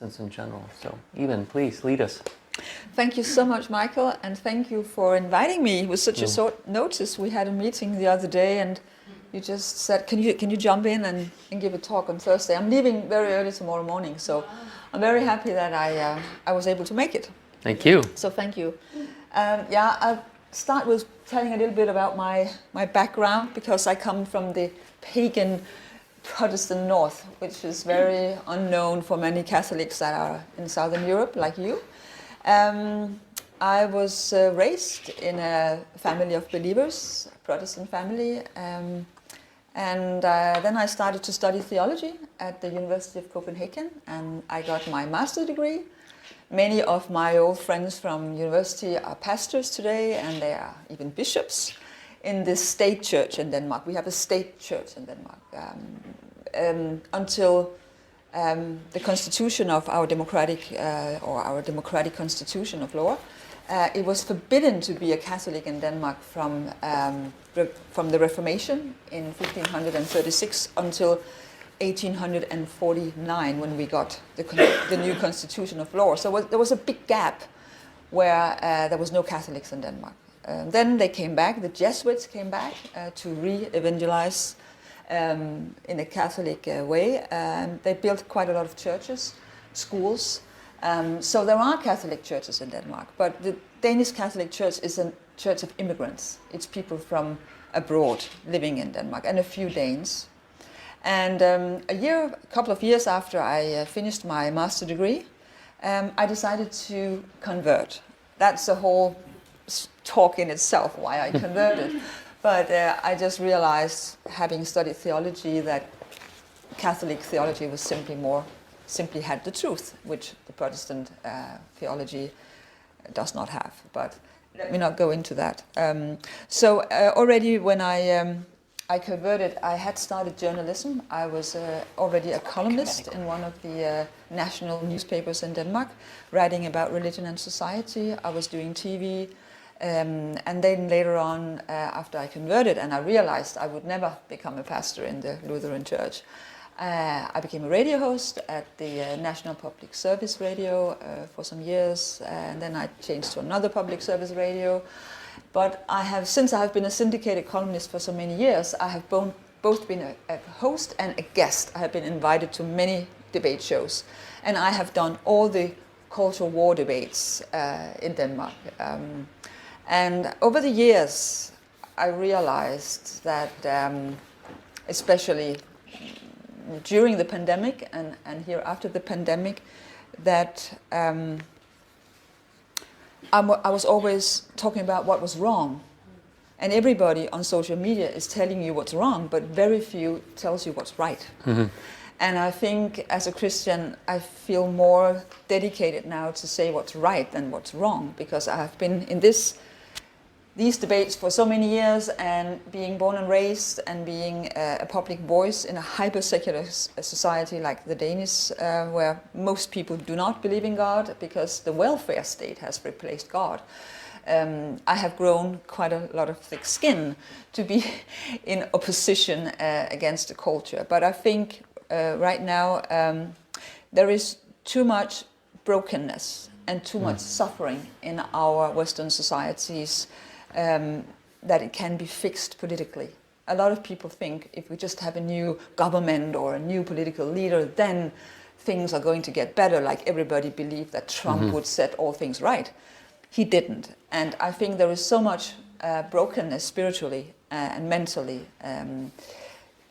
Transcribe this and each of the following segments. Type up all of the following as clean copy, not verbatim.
in general. So, Iben, please lead us. Thank you so much, Michael, and thank you for inviting me with such a short notice. We had a meeting the other day, and you just said, "Can you jump in and give a talk on Thursday?" I'm leaving very early tomorrow morning, so I'm very happy that I was able to make it. Thank you. So thank you. I'll start with telling a little bit about my background, because I come from the pagan Protestant North, which is very unknown for many Catholics that are in Southern Europe, like you. I was raised in a family of believers, a Protestant family, and then I started to study theology at the University of Copenhagen, and I got my master's degree. Many of my old friends from university are pastors today, and they are even bishops in the state church in Denmark. We have a state church in Denmark. Until the constitution of our democratic constitution of law, it was forbidden to be a Catholic in Denmark from the Reformation in 1536 until 1849, when we got the new constitution of law. So there was a big gap where there was no Catholics in Denmark. Then they came back, the Jesuits came back to re-evangelize in a Catholic way. They built quite a lot of churches, schools. So there are Catholic churches in Denmark, but the Danish Catholic Church is a church of immigrants. It's people from abroad living in Denmark, and a few Danes. And a couple of years after I finished my master degree, I decided to convert. That's a whole talk in itself, why I converted. But I just realized, having studied theology, that Catholic theology was simply had the truth, which the Protestant theology does not have. But let me not go into that. So already when I converted, I had started journalism. I was already a columnist in one of the national newspapers in Denmark, writing about religion and society. I was doing TV. And then later on, after I converted and I realized I would never become a pastor in the Lutheran Church, I became a radio host at the National Public Service Radio for some years, and then I changed to another public service radio. But since I have been a syndicated columnist for so many years, I have both been a host and a guest. I have been invited to many debate shows, and I have done all the cultural war debates in Denmark. And over the years, I realized that, especially during the pandemic and here after the pandemic, that I was always talking about what was wrong. And everybody on social media is telling you what's wrong, but very few tells you what's right. Mm-hmm. And I think as a Christian, I feel more dedicated now to say what's right than what's wrong, because I have been in these debates for so many years, and being born and raised and being a public voice in a hyper-secular society like the Danish, where most people do not believe in God because the welfare state has replaced God. I have grown quite a lot of thick skin to be in opposition against the culture. But I think right now there is too much brokenness and too much suffering in our Western societies, that it can be fixed politically. A lot of people think if we just have a new government or a new political leader, then things are going to get better, like everybody believed that Trump would set all things right. He didn't. And I think there is so much brokenness spiritually and mentally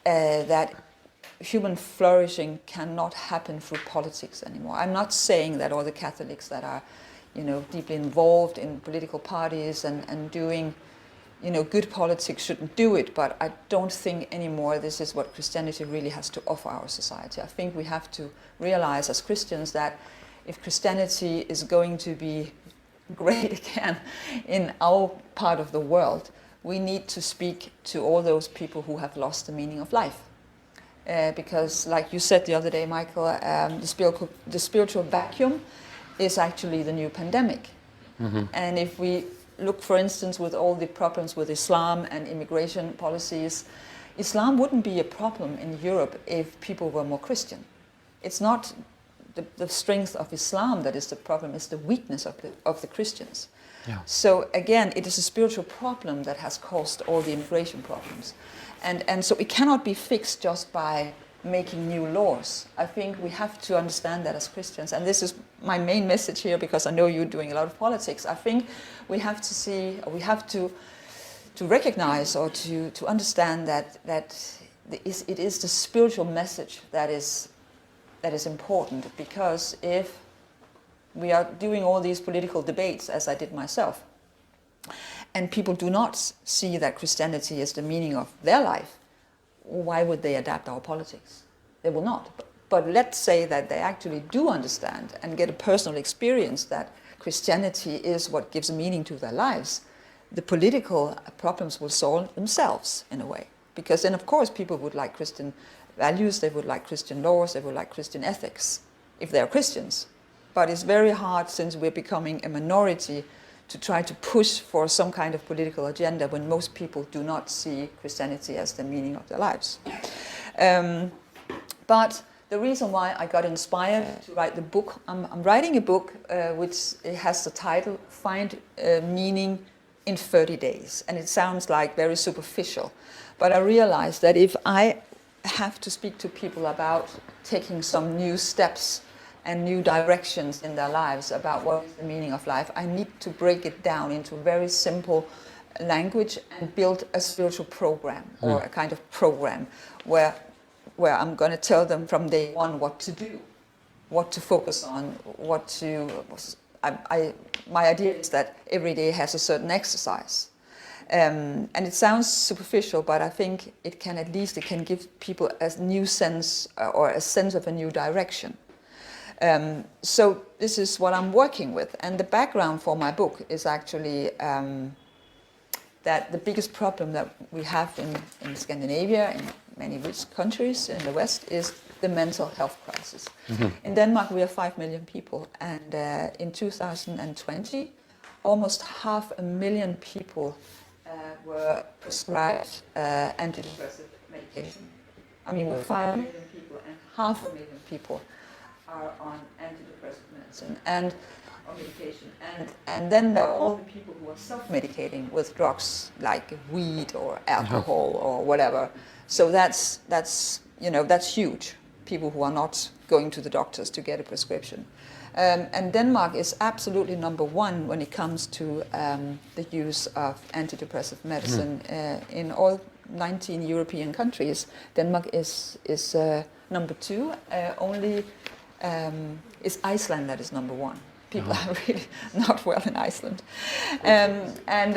that human flourishing cannot happen through politics anymore. I'm not saying that all the Catholics that are deeply involved in political parties and doing, good politics shouldn't do it, but I don't think anymore this is what Christianity really has to offer our society. I think we have to realize as Christians that if Christianity is going to be great again in our part of the world, we need to speak to all those people who have lost the meaning of life. Because like you said the other day, Michael, the spiritual vacuum is actually the new pandemic. Mm-hmm. And if we look, for instance, with all the problems with Islam and immigration policies, Islam wouldn't be a problem in Europe if people were more Christian. It's not the strength of Islam that is the problem, it's the weakness of the Christians. Yeah. So again, it is a spiritual problem that has caused all the immigration problems. And so it cannot be fixed just by making new laws. I think we have to understand that as Christians, and this is my main message here because I know you're doing a lot of politics. I think we have to see, or we have to recognize or to understand that it is the spiritual message that is important, because if we are doing all these political debates, as I did myself, and people do not see that Christianity is the meaning of their life, why would they adapt our politics? They will not. But let's say that they actually do understand and get a personal experience that Christianity is what gives meaning to their lives. The political problems will solve themselves in a way. Because then, of course, people would like Christian values, they would like Christian laws, they would like Christian ethics, if they're Christians. But it's very hard, since we're becoming a minority, to try to push for some kind of political agenda when most people do not see Christianity as the meaning of their lives. But the reason why I got inspired to write the book, I'm writing a book which has the title, Find Meaning in 30 Days. And it sounds like very superficial. But I realized that if I have to speak to people about taking some new steps and new directions in their lives about what is the meaning of life, I need to break it down into very simple language and build a spiritual program, or a kind of program where I'm going to tell them from day one what to do, what to focus on, what to... my idea is that every day has a certain exercise. And it sounds superficial, but I think it can give people a new sense, or a sense of a new direction. So this is what I'm working with. And the background for my book is actually that the biggest problem that we have in Scandinavia, in many rich countries in the West, is the mental health crisis. Mm-hmm. In Denmark, we are 5 million people. And in 2020, almost 500,000 people were prescribed antidepressive medication. I mean, we're 5 million people, and 500,000 people are on antidepressant medicine or medication, and then there are all the people who are self-medicating with drugs like weed or alcohol or whatever. So that's huge. People who are not going to the doctors to get a prescription, and Denmark is absolutely number one when it comes to the use of antidepressive medicine. In all 19 European countries, Denmark is number two. Only it's Iceland that is number one. People are really not well in Iceland. And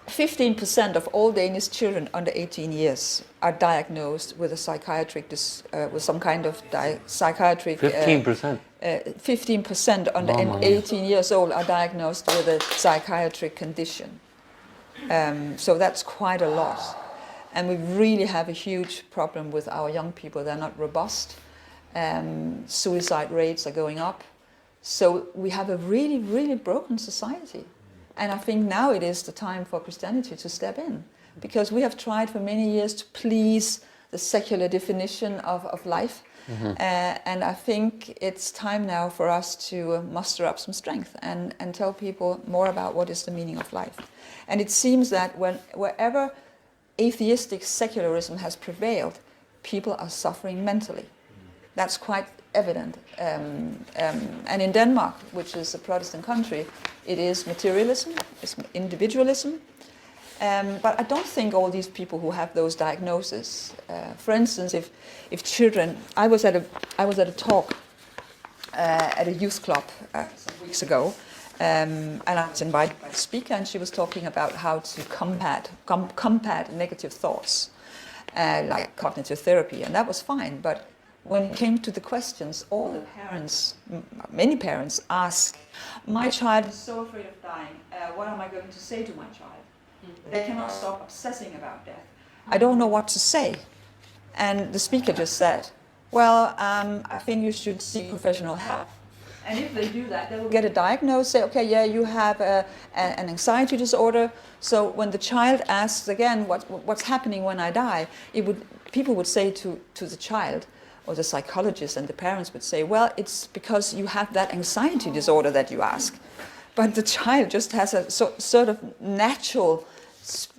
15% of all Danish children under 18 years are diagnosed with a psychiatric, with some kind of psychiatric... 15%? 15% under 18 years old are diagnosed with a psychiatric condition. So that's quite a lot. And we really have a huge problem with our young people. They're not robust. Suicide rates are going up. So we have a really, really broken society. And I think now it is the time for Christianity to step in, because we have tried for many years to please the secular definition of life. Mm-hmm. And I think it's time now for us to muster up some strength and tell people more about what is the meaning of life. And it seems that wherever atheistic secularism has prevailed, people are suffering mentally. That's quite evident. And in Denmark, which is a Protestant country, it is materialism, it's individualism. But I don't think all these people who have those diagnoses, for instance, if children, I was at a talk at a youth club some weeks ago, and I was invited by a speaker, and she was talking about how to combat negative thoughts, like cognitive therapy, and that was fine. But when it came to the questions, all the parents, many parents asked, "My child is so afraid of dying. What am I going to say to my child? They cannot stop obsessing about death. I don't know what to say." And the speaker just said, "Well, I think you should seek professional help." And if they do that, they will get a diagnosis, say, "Okay, yeah, you have an anxiety disorder." So when the child asks again, what's happening when I die, people would say to the child, or the psychologist and the parents would say, well, it's because you have that anxiety disorder that you ask. But the child just has a sort of natural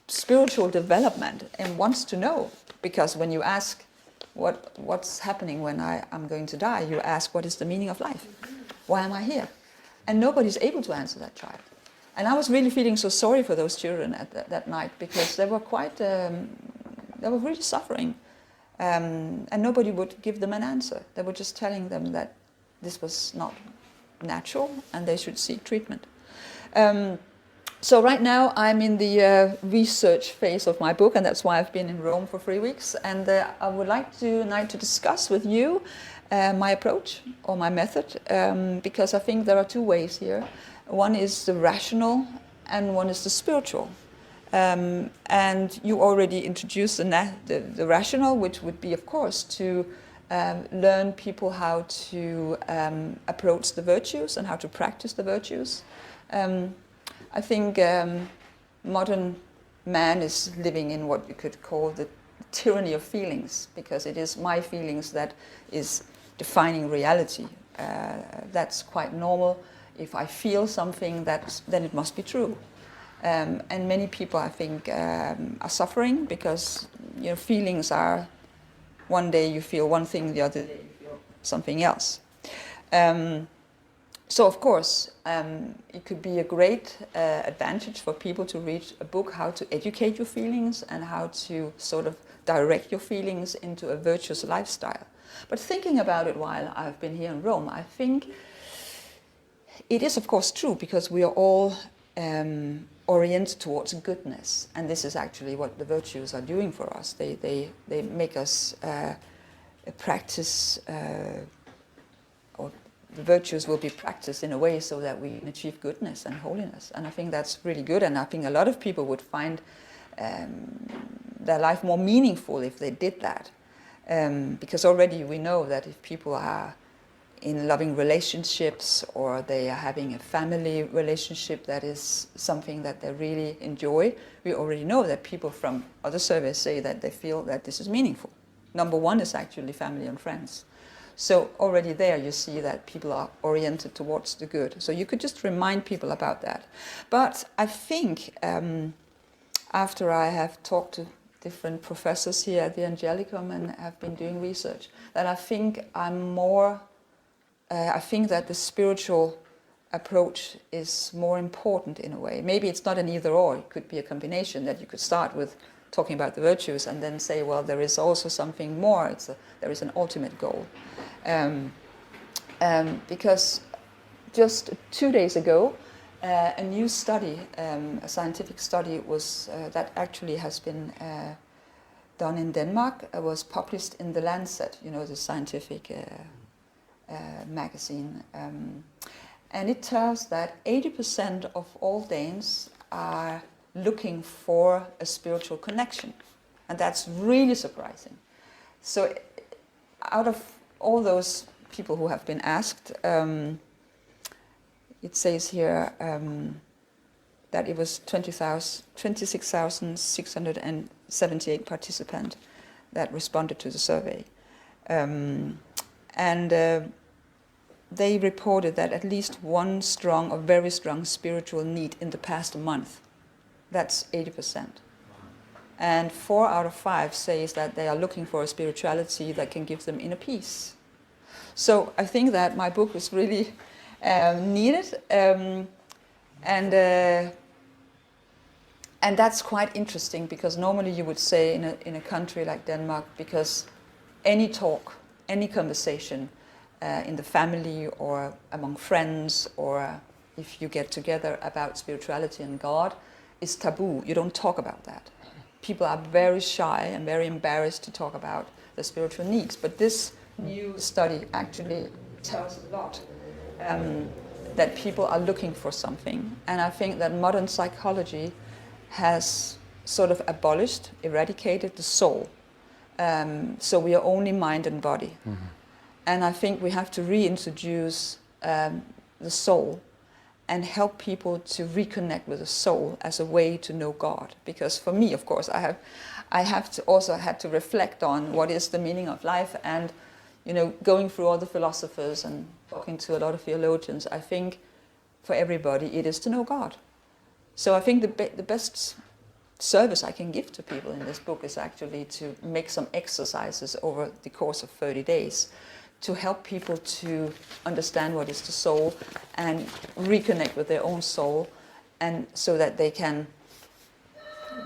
spiritual development and wants to know. Because when you ask what's happening when I'm going to die, you ask, what is the meaning of life? Why am I here? And nobody's able to answer that child. And I was really feeling so sorry for those children at that night, because they were they were really suffering. And nobody would give them an answer. They were just telling them that this was not natural and they should seek treatment. So right now I'm in the research phase of my book, and that's why I've been in Rome for 3 weeks. And I would like tonight to discuss with you my approach or my method, because I think there are two ways here. One is the rational and one is the spiritual. And you already introduced the rational, which would be, of course, to learn people how to approach the virtues and how to practice the virtues. I think modern man is living in what you could call the tyranny of feelings, because it is my feelings that is defining reality. That's quite normal. If I feel something, then it must be true. And many people, I think, are suffering because your feelings are, one day you feel one thing, the other day you feel something else. So of course, it could be a great advantage for people to read a book, how to educate your feelings and how to sort of direct your feelings into a virtuous lifestyle. But thinking about it while I've been here in Rome, I think it is of course true, because we are all oriented towards goodness, and this is actually what the virtues are doing for us. They make us practice, or the virtues will be practiced in a way so that we achieve goodness and holiness, and I think that's really good. And I think a lot of people would find their life more meaningful if they did that, because already we know that if people are in loving relationships, or they are having a family relationship that is something that they really enjoy, we already know that people from other surveys say that they feel that this is meaningful. Number one is actually family and friends. So already there you see that people are oriented towards the good. So you could just remind people about that. But I think after I have talked to different professors here at the Angelicum and have been doing research, that I think I think that the spiritual approach is more important in a way. Maybe it's not an either or, it could be a combination, that you could start with talking about the virtues and then say, well, there is also something more, there is an ultimate goal. Because just 2 days ago, a new study, a scientific study was that actually has been done in Denmark, was published in The Lancet, the scientific magazine, and it tells that 80% of all Danes are looking for a spiritual connection, and that's really surprising. So out of all those people who have been asked, it says here that it was 26,678 participants that responded to the survey. And they reported that at least one strong or very strong spiritual need in the past month. That's 80%. And 4 out of 5 says that they are looking for a spirituality that can give them inner peace. So I think that my book was really needed, and that's quite interesting, because normally you would say in a country like Denmark, because any talk, any conversation in the family or among friends, or if you get together about spirituality and God, is taboo. You don't talk about that. People are very shy and very embarrassed to talk about their spiritual needs. But this new study actually tells a lot, that people are looking for something. And I think that modern psychology has sort of abolished, eradicated the soul. So we are only mind and body. Mm-hmm. And I think we have to reintroduce the soul and help people to reconnect with the soul as a way to know God. Because for me, of course, I have to also had to reflect on what is the meaning of life. And going through all the philosophers and talking to a lot of theologians, I think for everybody it is to know God. So I think the best service I can give to people in this book is actually to make some exercises over the course of 30 days to help people to understand what is the soul and reconnect with their own soul, and so that they can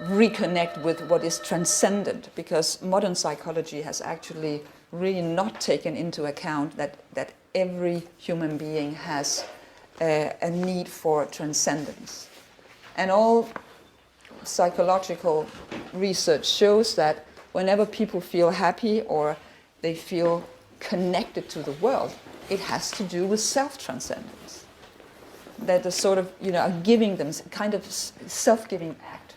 reconnect with what is transcendent, because modern psychology has actually really not taken into account that every human being has a need for transcendence. And all psychological research shows that whenever people feel happy or they feel connected to the world, it has to do with self-transcendence. That the sort of, are giving them kind of self-giving act.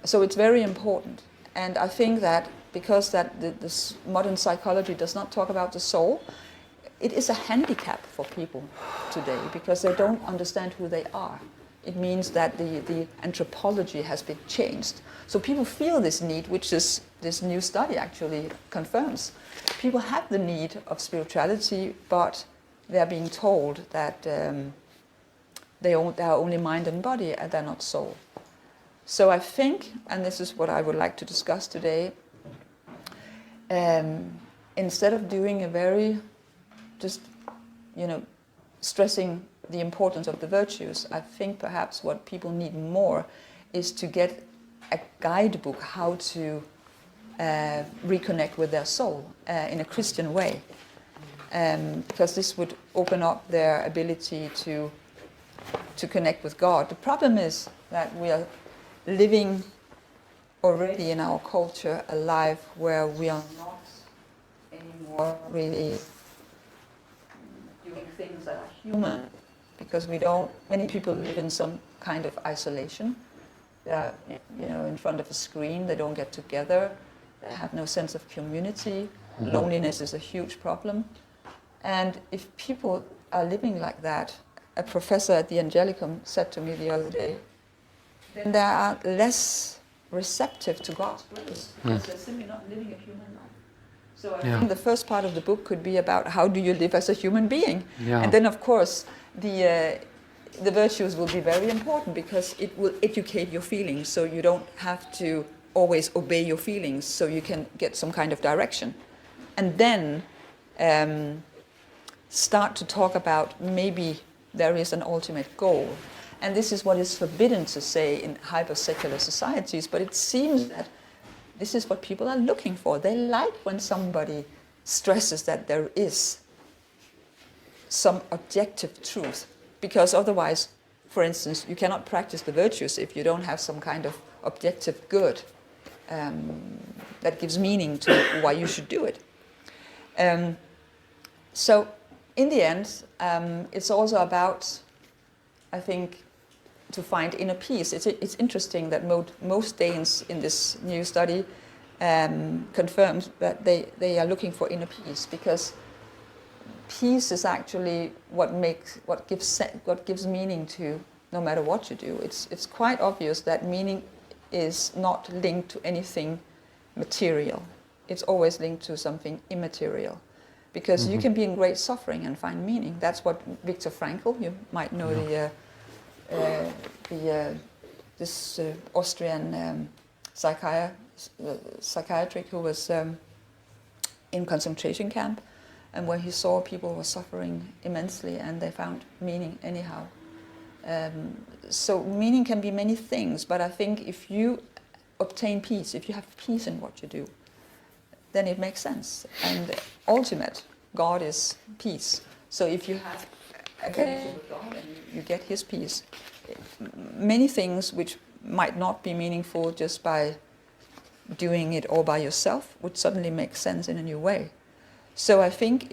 So it's very important. And I think that because this modern psychology does not talk about the soul, it is a handicap for people today because they don't understand who they are. It means that the anthropology has been changed. So people feel this need, which is this new study actually confirms. People have the need of spirituality, but they're being told that they are only mind and body and they're not soul. So I think, and this is what I would like to discuss today, instead of doing a very stressing the importance of the virtues, I think perhaps what people need more is to get a guidebook how to reconnect with their soul in a Christian way, because this would open up their ability to connect with God. The problem is that we are living already in our culture a life where we are not anymore really doing things that are human, because many people live in some kind of isolation. They're, in front of a screen, they don't get together, they have no sense of community. Mm-hmm. Loneliness is a huge problem. And if people are living like that, a professor at the Angelicum said to me the other day, then they are less receptive to God's grace, because they're simply not living a human life. So I think the first part of the book could be about how do you live as a human being. Yeah. And then, of course, the virtues will be very important, because it will educate your feelings, so you don't have to always obey your feelings, so you can get some kind of direction. And then start to talk about maybe there is an ultimate goal. And this is what is forbidden to say in hyper-secular societies, but it seems that this is what people are looking for. They like when somebody stresses that there is some objective truth, because otherwise, for instance, you cannot practice the virtues if you don't have some kind of objective good that gives meaning to why you should do it. So in the end, it's also about, I think, to find inner peace. It's interesting that most Danes in this new study confirmed that they are looking for inner peace, because peace is actually what gives meaning to no matter what you do. It's quite obvious that meaning is not linked to anything material. It's always linked to something immaterial, because you can be in great suffering and find meaning. That's what Viktor Frankl, you might know, this Austrian psychiatric who was in concentration camp, and where he saw people were suffering immensely and they found meaning anyhow. So meaning can be many things, but I think if you obtain peace, if you have peace in what you do, then it makes sense. And ultimate, God is peace. So if you have a connection with God and you get His peace, many things which might not be meaningful just by doing it all by yourself would suddenly make sense in a new way. So I think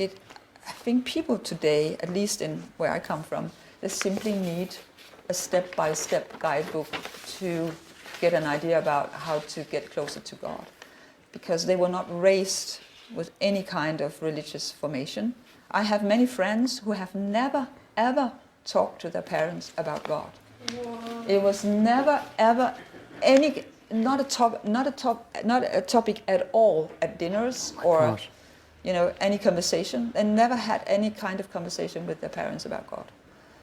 people today, at least in where I come from, they simply need a step-by-step guidebook to get an idea about how to get closer to God, because they were not raised with any kind of religious formation. I have many friends who have never ever talked to their parents about God. Whoa. It was never ever not a topic at all at dinners or any conversation. They never had any kind of conversation with their parents about God.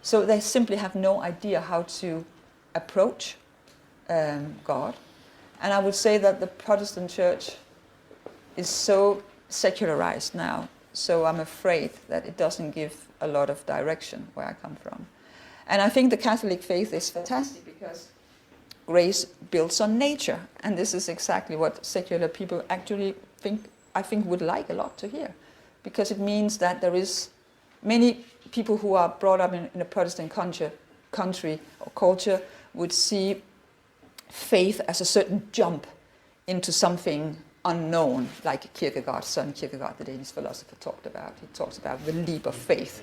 So they simply have no idea how to approach God. And I would say that the Protestant church is so secularized now, so I'm afraid that it doesn't give a lot of direction where I come from. And I think the Catholic faith is fantastic because grace builds on nature, and this is exactly what secular people actually I think would like a lot to hear, because it means that there is many people who are brought up in a Protestant country or culture would see faith as a certain jump into something unknown, like Søren Kierkegaard, the Danish philosopher, talked about. He talks about the leap of faith.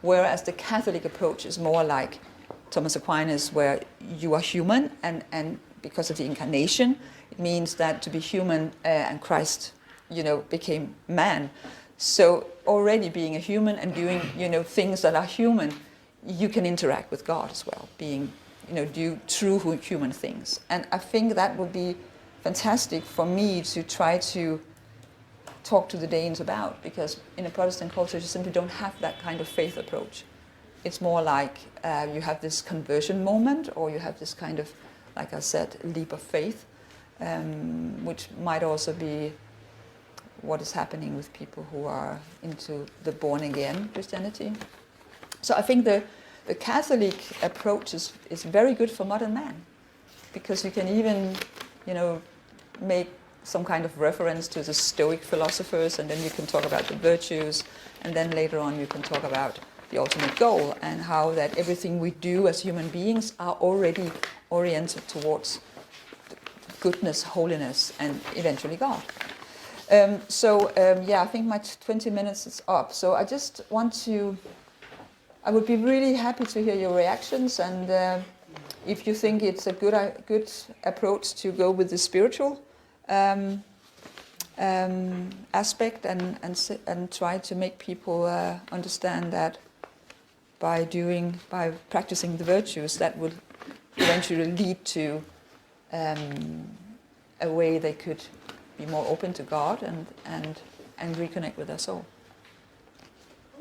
Whereas the Catholic approach is more like Thomas Aquinas, where you are human, and because of the incarnation, it means that to be human and Christ, became man. So already being a human and doing, things that are human, you can interact with God as well, being, do true human things. And I think that would be fantastic for me to try to talk to the Danes about, because in a Protestant culture you simply don't have that kind of faith approach. It's more like you have this conversion moment, or you have this kind of, like I said, leap of faith, which might also be what is happening with people who are into the born-again Christianity. So I think the Catholic approach is very good for modern man, because you can even, make some kind of reference to the Stoic philosophers, and then you can talk about the virtues, and then later on you can talk about the ultimate goal, and how that everything we do as human beings are already oriented towards goodness, holiness, and eventually God. I think my 20 minutes is up. So I just I would be really happy to hear your reactions, and if you think it's a good approach to go with the spiritual aspect and try to make people understand that by practicing the virtues, that would eventually lead to a way they could be more open to God and reconnect with their soul.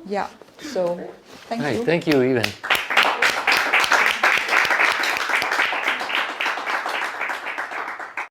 Yeah, so thank you. Thank you, Iben.